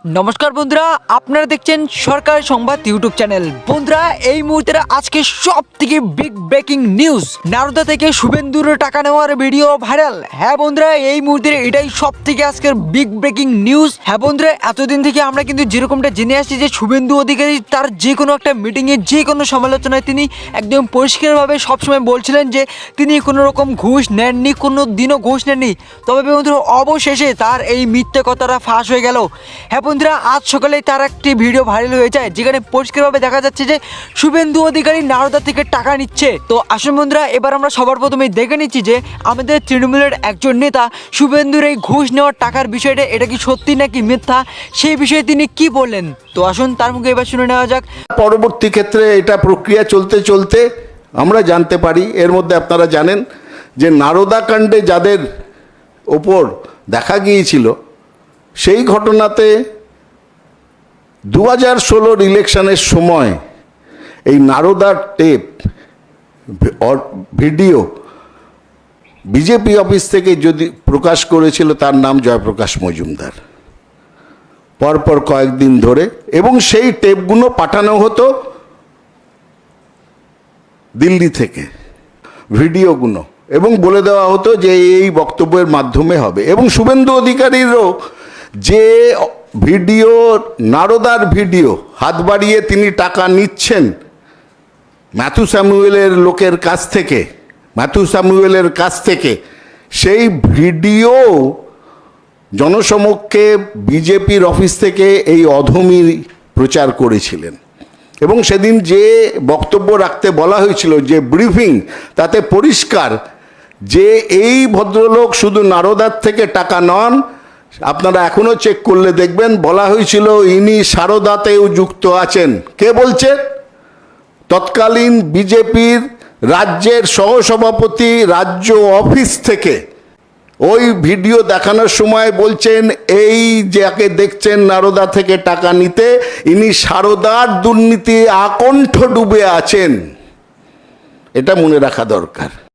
নমস্কার বন্ধুরা, আপনারা দেখছেন সরকারি সংবাদ ইউটিউব চ্যানেল। বন্ধুরা, এই মুহূর্তে আজকে সব থেকে বিগ ব্রেকিং নিউজ, নারদা থেকে শুভেন্দুর টাকা নেওয়ার ভিডিও ভাইরাল। হ্যাঁ বন্ধুরা, এই মুহূর্তে এটাই সব থেকে আজকের বিগ ব্রেকিং নিউজ। হ্যাঁ বন্ধুরা, এতদিন থেকে আমরা কিন্তু যেরকমটা জেনে আসছি যে শুভেন্দু অধিকারী তার যে কোনো একটা মিটিংয়ে, যে কোনো সমালোচনায় তিনি একদম পরিষ্কারভাবে সবসময় বলছিলেন যে তিনি কোনো রকম ঘুষ নেননি, কোনো দিনও ঘুষ নেননি। তবে বন্ধুরা, অবশেষে তার এই মিথ্যে কথাটা ফাঁস হয়ে গেল। হ্যাঁ বন্ধুরা, আজ সকালেই তার একটি ভিডিও ভাইরাল হয়ে যায় যেখানে পরিষ্কারভাবে দেখা যাচ্ছে যে শুভেন্দু অধিকারী নারদা থেকে টাকা নিচ্ছে। তো আসুন বন্ধুরা, এবার আমরা সবার প্রথমে দেখে নিচ্ছি যে আমাদের তৃণমূলের একজন নেতা শুভেন্দুর এই ঘুষ নেওয়ার টাকার বিষয়টা এটা কি সত্যি নাকি মিথ্যা, সেই বিষয়ে তিনি কি বললেন। তো আসুন তার মুখে এবার শুনে নেওয়া যাক। পরবর্তী ক্ষেত্রে এটা প্রক্রিয়া চলতে চলতে আমরা জানতে পারি, এর মধ্যে আপনারা জানেন যে নারদা কাণ্ডে যাদের ওপর দেখা গিয়েছিল সেই ঘটনাতে 2016 ইলেকশনের সময় এই নারদার টেপ ভিডিও বিজেপি অফিস থেকে যদি প্রকাশ করেছিল তার নাম জয়প্রকাশ মজুমদার, পরপর কয়েকদিন ধরে, এবং সেই টেপগুলো পাঠানো হতো দিল্লি থেকে ভিডিওগুলো, এবং বলে দেওয়া হতো যে এই বক্তব্যের মাধ্যমে হবে। এবং শুভেন্দু অধিকারীরও যে ভিডিও, নারদার ভিডিও, হাত বাড়িয়ে তিনি টাকা নিচ্ছেন ম্যাথু স্যামুয়েলের লোকের কাছ থেকে, ম্যাথু স্যামুয়েলের কাছ থেকে, সেই ভিডিও জনসমক্ষে বিজেপির অফিস থেকে এই অধমী প্রচার করেছিলেন। এবং সেদিন যে বক্তব্য রাখতে বলা হয়েছিল, যে ব্রিফিং, তাতে পরিষ্কার যে এই ভদ্রলোক শুধু নারদার থেকে টাকা নন, আপনারা এখনও চেক করলে দেখবেন বলা হয়েছিল ইনি সারদাতেও যুক্ত আছেন। কে বলছে? তৎকালীন বিজেপির রাজ্যের সহসভাপতি রাজ্য অফিস থেকে ওই ভিডিও দেখানোর সময় বলছেন এই যাকে দেখছেন নারদা থেকে টাকা নিতে, ইনি সারদার দুর্নীতি আকণ্ঠ ডুবে আছেন। এটা মনে রাখা দরকার।